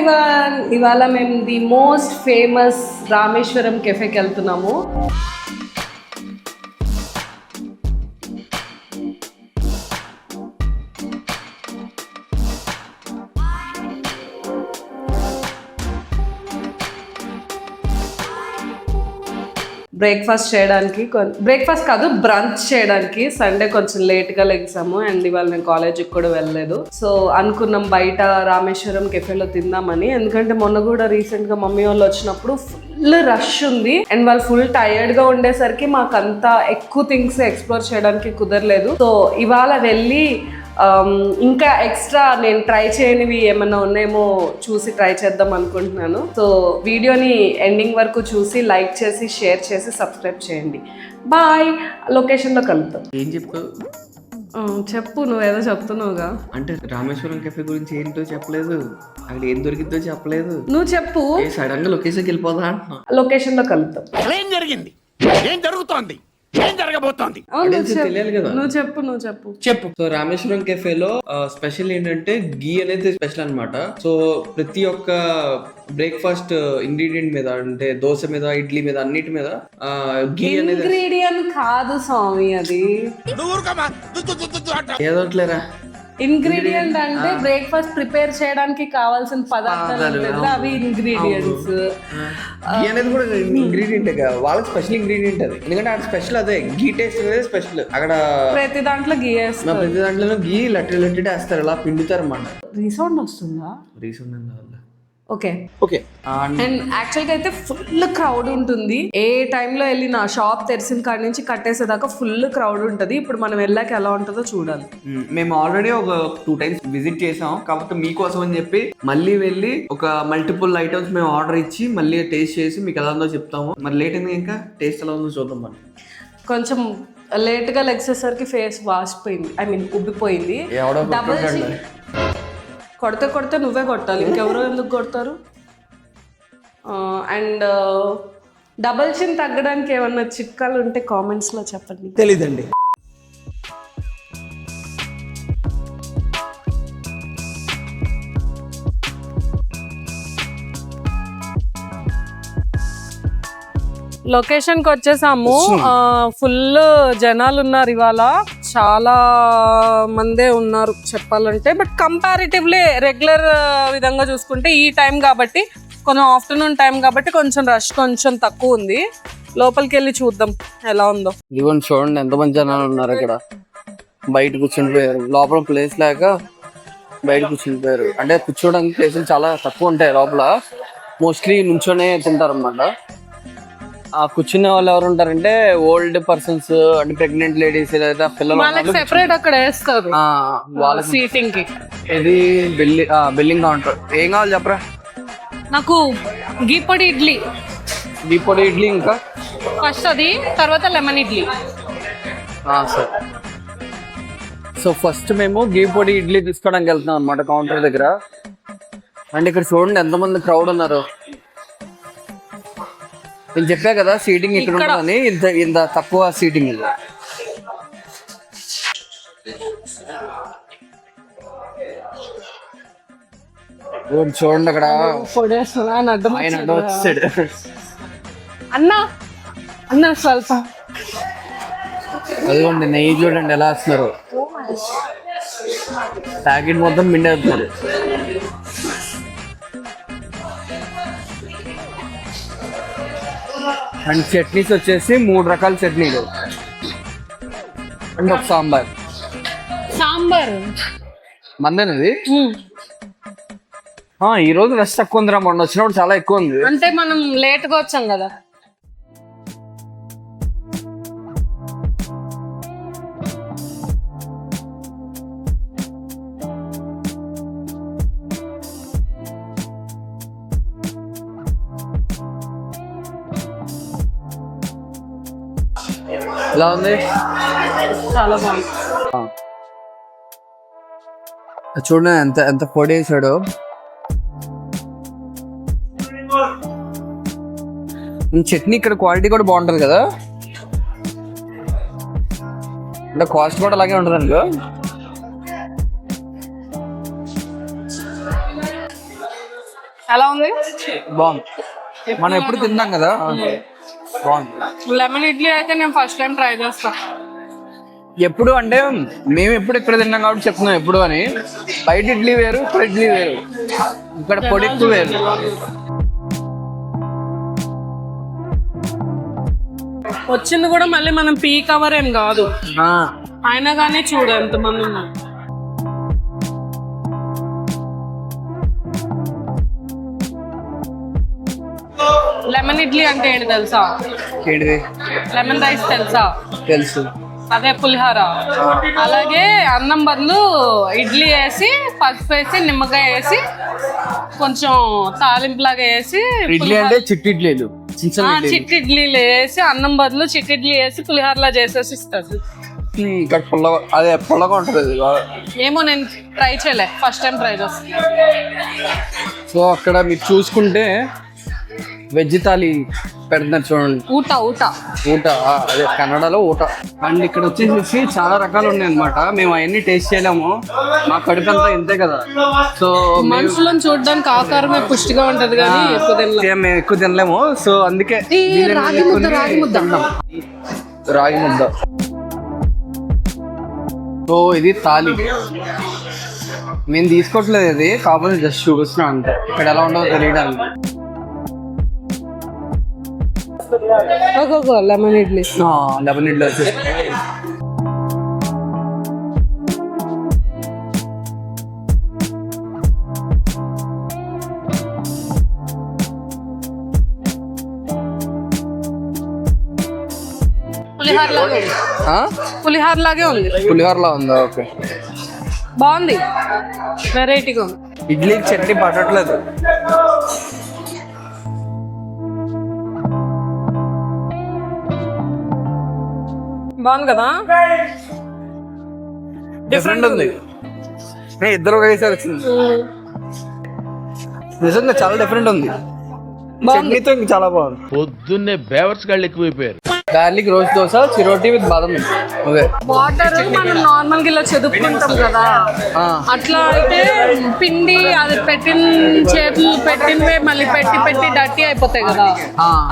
Everyone, ఇవాళ మేము the most famous Rameswaram కెఫేకి వెళ్తున్నాము. బ్రేక్ఫాస్ట్ చేయడానికి, బ్రేక్ఫాస్ట్ కాదు బ్రంచ్ చేయడానికి. సండే కొంచెం లేట్గా లెగ్సాము అండ్ ఇవాళ నేను కాలేజీకి కూడా వెళ్ళలేదు. సో అనుకున్నాం బయట రామేశ్వరం కెఫేలో తిందామని. ఎందుకంటే మొన్న కూడా రీసెంట్గా మమ్మీ వాళ్ళు వచ్చినప్పుడు ఫుల్ రష్ ఉంది అండ్ వాళ్ళు ఫుల్ టైర్డ్గా ఉండేసరికి మాకు అంతా ఎక్కువ థింగ్స్ ఎక్స్ప్లోర్ చేయడానికి కుదరలేదు. సో ఇవాళ వెళ్ళి ఇంకా ఎక్స్ట్రా నేను ట్రై చేయనివి ఏమన్నా ఉన్నాయేమో చూసి ట్రై చేద్దాం అనుకుంటున్నాను. సో వీడియోని ఎండింగ్ వరకు చూసి లైక్ చేసి షేర్ చేసి సబ్స్క్రైబ్ చేయండి. బాయ్. లొకేషన్లో కలుద్దాం. ఏం చెప్తావు? చెప్పు, నువ్వేదో చెప్తున్నావుగా. అంటే రామేశ్వరం కెఫే గురించి ఏంటో చెప్పలేదు, అక్కడ ఏం దొరికిద్దో చెప్పలేదు. నువ్వు చెప్పు. సడన్ గా లొకేషన్కి వెళ్ళిపోదా అంటున్నా. లొకేషన్లో కలుద్దాం. ఏం జరిగింది, ఏం జరుగుతోంది, ఏం జరగబోతోంది తెలియాలి కదా. నువ్వు చెప్పు. సో రామేశ్వరం కెఫేలో స్పెషల్ ఏంటంటే గీ అనేది స్పెషల్ అన్నమాట. సో ప్రతి ఒక్క బ్రేక్ఫాస్ట్ ఇంగ్రీడియంట్ మీద, అంటే దోశ మీద, ఇడ్లీ మీద, అన్నిటి మీద గీ అనేది. ఇంగ్రీడియంట్ కాదు స్వామి, అది ఏదోట్లేరా. ఇంగ్రీడియంట్ అంటే బ్రేక్ఫాస్ట్ ప్రిపేర్ చేయడానికి కావాల్సిన పదార్థాలు, అవి ఇంగ్రీడియంట్స్. గీ అనేది కూడా ఇంగ్రీడియంట్, వాళ్ళకి స్పెషల్ ఇంగ్రీడియంట్ అది. ఎందుకంటే అక్కడ స్పెషల్ అదే గీ టేస్ట్ అనేది స్పెషల్. అక్కడ ప్రతి దాంట్లో గీ వేస్తారు, ప్రతి దాంట్లో గీ లట్టి వేస్తారు, అలా పిండుతారు అన్నమాట. రీసౌండ్ వస్తుందా? Resound okay. అండ్ యాక్చువల్గా అయితే ఫుల్ క్రౌడ్ ఉంటుంది. ఏ టైంలో వెళ్ళి నా షాప్ తెరిసిన కాడి నుంచి కట్టేసేదాకా ఫుల్ క్రౌడ్ ఉంటుంది. ఇప్పుడు మనం వెళ్ళాక ఎలా ఉంటుందో చూడాలి. మేము ఆల్రెడీ ఒక 2 times విజిట్ చేసాం, కాకపోతే మీకోసం అని చెప్పి మళ్ళీ వెళ్ళి ఒక మల్టిపుల్ ఐటమ్స్ మేము ఆర్డర్ ఇచ్చి మళ్ళీ టేస్ట్ చేసి మీకు ఎలా ఉందో చెప్తాము. మరి లేట్ అయింది, ఇంకా టేస్ట్ ఎలా ఉందో చూద్దాం. మనం కొంచెం లేట్గా లెగ్సేసరికి ఫేస్ వాసిపోయింది, ఐ మీన్ ఉబ్బిపోయింది. కొడితే నువ్వే కొట్టాలి, ఇంకెవరో ఎందుకు కొడతారు? అండ్ డబల్ చిన్ తగ్గడానికి ఏమన్నా చిట్కాలు ఉంటే కామెంట్స్లో చెప్పండి. తెలీదండి. లొకేషన్కి వచ్చేసాము. ఫుల్ జనాలు ఉన్నారు ఇవాళ, చాలా మందే ఉన్నారు చెప్పాలంటే. బట్ కంపారిటివ్లీ రెగ్యులర్ విధంగా చూసుకుంటే ఈ టైం కాబట్టి, కొంచెం ఆఫ్టర్నూన్ టైం కాబట్టి కొంచెం రష్ కొంచెం తక్కువ ఉంది. లోపలికి వెళ్ళి చూద్దాం ఎలా ఉందో. ఇదిగోండి చూడండి ఎంతమంది జనాలు ఉన్నారు. ఇక్కడ బయట కూర్చుండిపోయారు, లోపల ప్లేస్ లేక బయట కూర్చుండిపోయారు. అంటే కూర్చోడానికి ప్లేసులు చాలా తక్కువ ఉంటాయి లోపల, మోస్ట్లీ నుంచోనే తింటారు అన్నమాట. ఆ కూర్చునే వాళ్ళు ఎవరు ఉంటారంటే ఓల్డ్ పర్సన్స్, అంటే ప్రెగ్నెంట్ లేడీస్, లేదా పిల్లలు సెపరేట్ అక్కడ వేస్తారు వాళ్ళ సీటింగ్ కి. ఇది బిల్లింగ్ కౌంటర్. ఏం కావాలి చెప్పరా? నాకు గీ పొడి ఇడ్లీ. గీ పొడి ఇడ్లీ, ఇంకా ఫస్ట్ అది, తర్వాత లెమన్ ఇడ్లీ. సరే. సో ఫస్ట్ మేము గీ పొడి ఇడ్లీ తీసుకోవడానికి వెళ్తున్నాం అనమాట కౌంటర్ దగ్గర. అండ్ ఇక్కడ చూడండి ఎంతమంది క్రౌడ్ ఉన్నారు. నేను చెప్పా కదా సీటింగ్ ఇక్కడ ఉంటుందని, ఇంత తక్కువ సీటింగ్. చూడండి అక్కడ అన్నా స్వల్ప. అదిగోండి నెయ్యి చూడండి ఎలా వస్తున్నారు, ప్యాకెట్ మొత్తం పిండేస్తున్నారు. అండ్ చట్నీస్ వచ్చేసి 3 రకాల చట్నీలు అండ్ ఒక సాంబార్. మందేనది. ఈ రోజు రష్ తక్కువ ఉందిరా, మొన్న వచ్చినప్పుడు చాలా ఎక్కువ ఉంది. అంటే మనం లేట్ గా వచ్చాం కదా. ఎలా ఉంది? చాలా బాగుంది. చూడండి ఎంత పొడి వేసాడు. చట్నీ ఇక్కడ క్వాలిటీ కూడా బాగుంటుంది కదా, అంటే కాస్ట్ కూడా అలాగే ఉంటుంది అనుకో. ఎలా ఉంది? బాగుంది, మనం ఎప్పుడు తిన్నాం కదా, బాగుంది. లెమన్ ఇడ్లీ అయితే నేను ఫస్ట్ టైం ట్రై చేస్తా. ఎప్పుడు అంటే మేము ఎప్పుడు ఇక్కడ తిన్నాం కాబట్టి చెప్తున్నాం ఎప్పుడు అని. బయట ఇడ్లీ వేరు, ఇక్కడ ఇడ్లీ వేరు, ఇక్కడ పొడి ఎక్కువ వేరు. వచ్చింది కూడా మళ్ళీ మనం పీ కవర్ ఏం కాదు, అయినా కానీ చూడు ఎంతమంది ఉన్నారు. లెమన్ ఇడ్లీ అంటే ఏంటి తెలుసా? ఏంటిది? లెమన్ రైస్ తెలుసా? తెలుసు. అదే పులిహోర. అలాగే అన్నం బదులు ఇడ్లీ వేసి, పసుపు వేసి, నిమ్మకాయ వేసి, కొంచెం తాలింపులాగా వేసి, ఇడ్లీ అంటే చిట్టి ఇడ్లీలు, చిట్టి ఇడ్లీలు వేసి, అన్నం బదులు చిట్టి ఇడ్లీ వేసి పులిహోరలా చేసేసి ఇస్తారు. ఇక్కడ పుల్లగా, అదే పుల్లగా ఉంటుంది. ఏమో నేను ట్రై చేయలే, ఫస్ట్ టైం ట్రై చేస్తాను. సో అక్కడ మీరు చూసుకుంటే వెజ్ థాలి పెడుతున్నారు చూడండి. ఊట అదే కన్నడలో ఊట. అండ్ ఇక్కడ వచ్చేసి చాలా రకాలు ఉన్నాయి అనమాట. మేము అవన్నీ టేస్ట్ చేయలేము, మా కడుపు అంతా ఇంతే కదా. సో మనుషులను చూడడానికి ఆకారమే పుష్టిగా ఉంటది కానీ మేము ఎక్కువ తినలేము. సో అందుకే రాగి ముద్ద. సో ఇది థాలి, మేము తీసుకోవట్లేదు, ఇది కాకపోతే జస్ట్ చూపిస్తున్నాం అంతే. ఇక్కడ ఎలా ఉండదో తెలియడానికి. లెమన్ ఇడ్లీ వచ్చేసి పులిహోర లాగే ఉంది. పులిహోరలా ఉందా? ఓకే, బాగుంది, వెరైటీగా ఉంది. ఇడ్లీకి చట్నీ పట్టట్లేదు. బాగుంది కదా, డిఫరెంట్ ఉంది. ఇద్దరు ఒకేసారి వచ్చింది, నిజంగా చాలా డిఫరెంట్ ఉంది. చట్నీతో ఇంకా చాలా బాగుంది. పొద్దున్నే బేవర్స్ గాళ్ళు ఎక్కువైపోయారు. గార్లిక్ రోజ్ దోశ, చిరోటి విత్ బాదం. ఓకే, వాటర్ మనం నార్మల్ గా ఇలా చదువుకుంటాం కదా, అట్లా అయితే పిండి అది పెట్టిన చేతులు పెట్టినవే మళ్ళీ పెట్టి డర్టీ అయిపోతాయి కదా,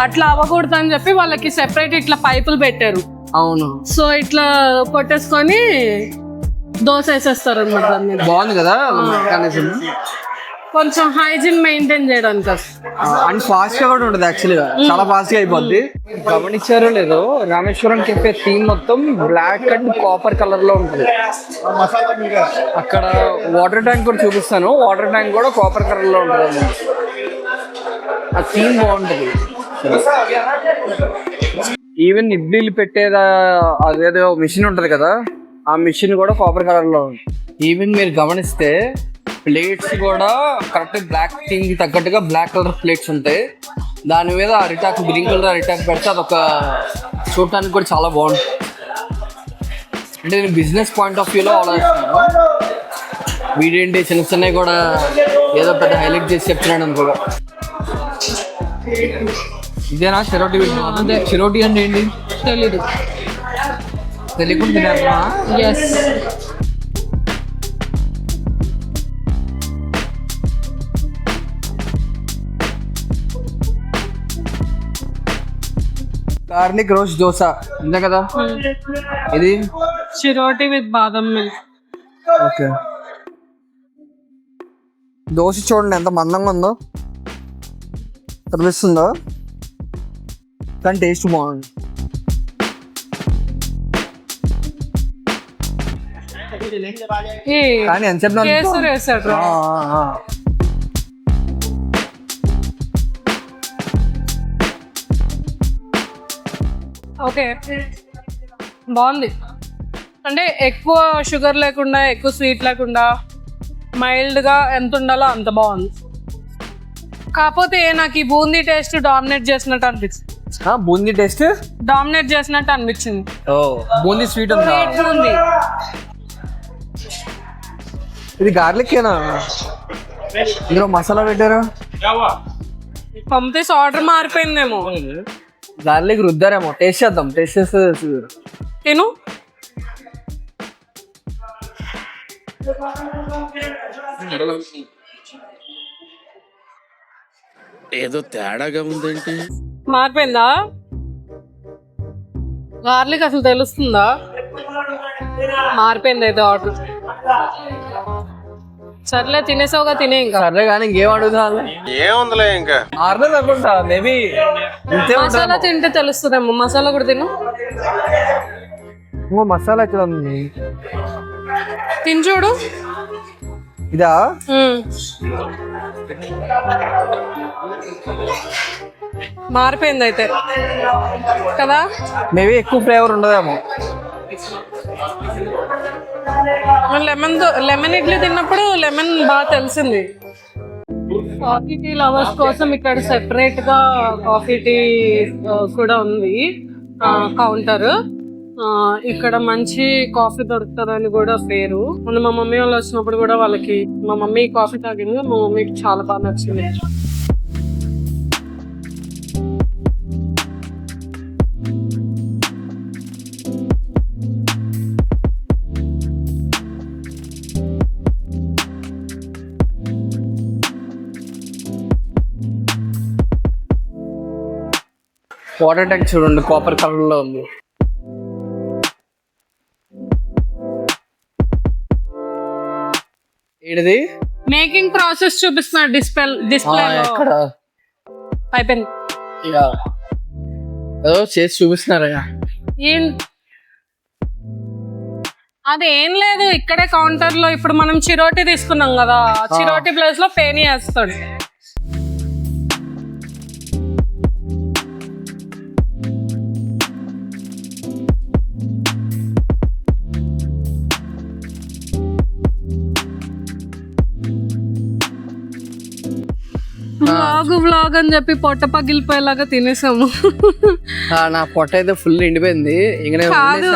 అట్లా అవ్వకూడదు అని చెప్పి వాళ్ళకి సెపరేట్ ఇట్లా పైపులు పెట్టారు. అవును, సో ఇట్లా కొట్టేసుకొని దోశ వేసేస్తారు అనమాట. బాగుంది కదా, కొంచెం హైజీన్ మెయింటైన్ చేయడానికి అండ్ ఫాస్ట్ గా కూడా ఉంటుంది. యాక్చువల్గా చాలా ఫాస్ట్ గా అయిపోద్ది. గమనించారో లేదో, రామేశ్వరం కెఫే థీమ్ మొత్తం బ్లాక్ అండ్ కాపర్ కలర్ లో ఉంటుంది. అక్కడ వాటర్ ట్యాంక్ కూడా చూపిస్తాను, వాటర్ ట్యాంక్ కూడా కాపర్ కలర్ లో ఉంటుంది. ఆ థీమ్ బాగుంటుంది. ఈవెన్ ఇడ్లీలు పెట్టేదా అదేదో మిషన్ ఉంటది కదా, ఆ మిషన్ కూడా కాపర్ కలర్ లో ఉంది. ఈవెన్ మీరు గమనిస్తే ప్లేట్స్ కూడా కరెక్ట్ బ్లాక్ థీమ్ కి తగ్గట్టుగా బ్లాక్ కలర్ ప్లేట్స్ ఉంటాయి. దాని మీద అరిటాకు, గ్రీన్ కలర్ అరిటాకు పెడితే అదొక చూడటానికి కూడా చాలా బాగుంటుంది. అంటే నేను బిజినెస్ పాయింట్ ఆఫ్ వ్యూలో ఆలోచిస్తున్నాను. వీడేంటి చిన్న చిన్నవి కూడా ఏదో పెద్ద హైలైట్ చేసి చెప్తున్నాడు అనుకో. ఇదేనా చిరోటి? అదే చిరోటి అంటే ఏంటి తెలీదు, తెలియకుండా తినేస్తున్నా. ఎస్, గార్లిక్ రోజ్ దోశ ఇంతే కదా. ఇది చిరోటి విత్ బాదం మిల్క్. ఓకే, దోశ చూడండి ఎంత మందంగా ఉందో, కనిపిస్తుందో, కానీ టేస్ట్ బాగుంది. కానీ ఎంత కేసరి వేసాడు. ఓకే, బాగుంది. అంటే ఎక్కువ షుగర్ లేకుండా, ఎక్కువ స్వీట్ లేకుండా, మైల్డ్గా ఎంత ఉండాలో అంత బాగుంది. కాకపోతే నాకు ఈ బూందీ టేస్ట్ డామినేట్ చేసినట్టు అనిపించింది. బూందీ టేస్ట్ డామినేట్ చేసినట్టు అనిపించింది. బూందీ స్వీట్ ఉంది. ఇది గార్లిక్ ఏనా? ఇందులో మసాలా పెట్టారా? పంపితే ఆర్డర్ మారిపోయిందేమో. గార్లిక్ రుద్దారేమో. టేస్ట్ చేద్దాం, టేస్ట్ చేస్తే తిను. ఏదో తేడాగా ఉందేంటి? మారిపోయిందా? గార్లిక్ అసలు తెలుస్తుందా? మారిపోయింది అయితే ఆర్డర్. సర్లే తినేసావుగా, తినే ఇంకా. సర్లే కానీ ఇంకేం అడుగుతా? ఏముందిలే ఇంకా ఆర్డర్ అనుకుంటా మేబీ. మసాలా తింటే తెలుస్తుందేమో. మసాలా కూడా తిను. మసాలా ఎక్కడ ఉంది? తిని చూడు. ఇదా? మారిపోయింది అయితే కదా. మేబీ ఎక్కువ ఫ్లేవర్ ఉండదేమో. లెమన్ ఇడ్లీ తిన్నప్పుడు లెమన్ బాగా తెలిసింది. కాఫీ టీ లవర్స్ కోసం ఇక్కడ సెపరేట్ గా కాఫీ టీ కూడా ఉంది కౌంటర్. ఇక్కడ మంచి కాఫీ దొరుకుతుందని కూడా పేరు. మొన్న మా మమ్మీ వాళ్ళు వచ్చినప్పుడు కూడా వాళ్ళకి, మా మమ్మీ కాఫీ తాగింది, మా మమ్మీకి చాలా బాగా నచ్చింది. వాటర్ ట్యాంక్ చూడండి, కాపర్ కలర్ లో ఉంది. ఏంటిది? మేకింగ్ ప్రాసెస్ చూపిస్తున్నారు డిస్ప్లే ఎక్కడ? అయిపోయింది. ఏదో చేసి చూపిస్తున్నారా? అదేం లేదు, ఇక్కడే కౌంటర్ లో. ఇప్పుడు మనం చిరోటి తీసుకున్నాం కదా, చిరోటి ప్లేస్ లో పేని వేస్తాడు. వ్లాగ్ అని చెప్పి పొట్ట పగిలిపోయేలాగా తినేసాము. నా పొట్ట అయితే ఫుల్ ఎండిపోయింది.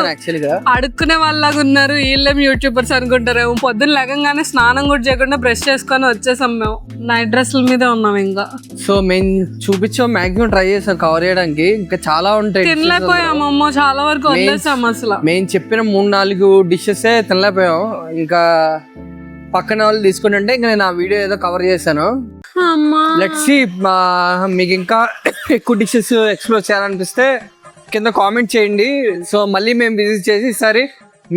యాక్చువల్గా అడుక్కునే వాళ్ళలాగా ఉన్నారు. వీళ్ళేం యూట్యూబర్స్ అనుకుంటారేమో. పొద్దున్న లేకంగానే స్నానం కూడా చేయకుండా బ్రష్ చేసుకొని వచ్చేసాం మేము. నైట్ డ్రెస్ల మీదే ఉన్నాం ఇంకా. సో మేము చూపించాం, మాక్సిమం ట్రై చేసాం కవర్ చేయడానికి. ఇంకా చాలా ఉంటాయి, తినలేకపోయామమ్మో. చాలా వరకు వదిలేసాం. అసలు మేము చెప్పిన 3-4 డిషెస్ తినలేకపోయాం. ఇంకా పక్కన వాళ్ళు తీసుకుంటుంటే ఇంకా నేను ఆ వీడియో ఏదో కవర్ చేశాను. లెట్స్ సీ, మీకు ఇంకా ఎక్కువ డిషెస్ ఎక్స్ప్లోర్ చేయాలనిపిస్తే కింద కామెంట్ చేయండి. సో మళ్ళీ మేము విజిట్ చేసి ఈసారి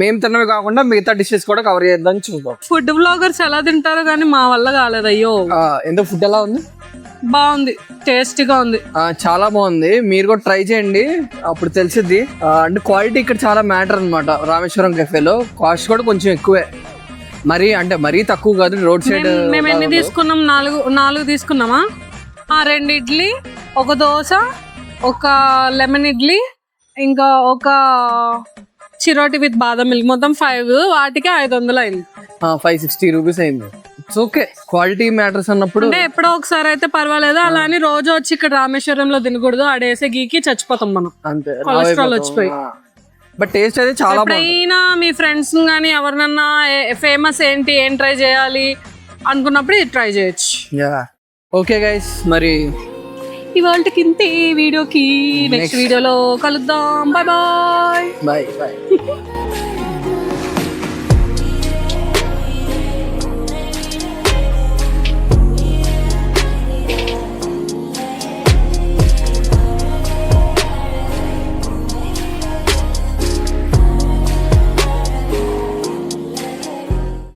మేము తిన్నవి కాకుండా మిగతా డిషెస్ కూడా కవర్ చేద్దాం చూద్దాం. ఫుడ్ బ్లాగర్స్ ఎలా తింటారో కానీ మా వల్ల కాలేదు. అయ్యో, ఎందుకు? ఫుడ్ ఎలా ఉంది? బాగుంది, టేస్టీగా ఉంది, చాలా బాగుంది. మీరు కూడా ట్రై చేయండి, అప్పుడు తెలిసిద్ది. అంటే క్వాలిటీ ఇక్కడ చాలా మ్యాటర్ అనమాట. రామేశ్వరం కెఫేలో కాస్ట్ కూడా కొంచెం ఎక్కువే. మరీ తక్కువ కాదు. రోడ్ సైడ్ మేము ఎన్ని తీసుకున్నాం? 4 తీసుకున్నామా? 2 ఇడ్లీ, 1 దోశ, 1 లెమన్ ఇడ్లీ, ఇంకా 1 చిరోటి విత్ బాదం మిల్క్. మొత్తం 5. వాటికి 500 అయింది. 560 రూపీస్ అయింది. ఇట్స్ ఓకే, క్వాలిటీ మ్యాటర్స్ అన్నప్పుడు. అంటే ఎప్పుడో ఒకసారి అయితే పర్వాలేదు. అలా అని రోజు వచ్చి ఇక్కడ రామేశ్వరంలో తినకూడదు. ఆడేసే గీకి చచ్చిపోతాం మనం, అంతే. కొలెస్ట్రాల్ వచ్చిపోయి. బట్ టేస్ట్ అయితే చాలా బాగుంది. ఎప్పుడైనా మీ ఫ్రెండ్స్ కానీ ఎవరినన్నా ఫేమస్ ఏం ట్రై చేయాలి అనుకున్నప్పుడు ఇది ట్రై చేయొచ్చు. ఓకే గైస్, మరి ఇవాళకి ఇంతే వీడియోకి. నెక్స్ట్ వీడియోలో కలుద్దాం. Bye bye. Bye bye.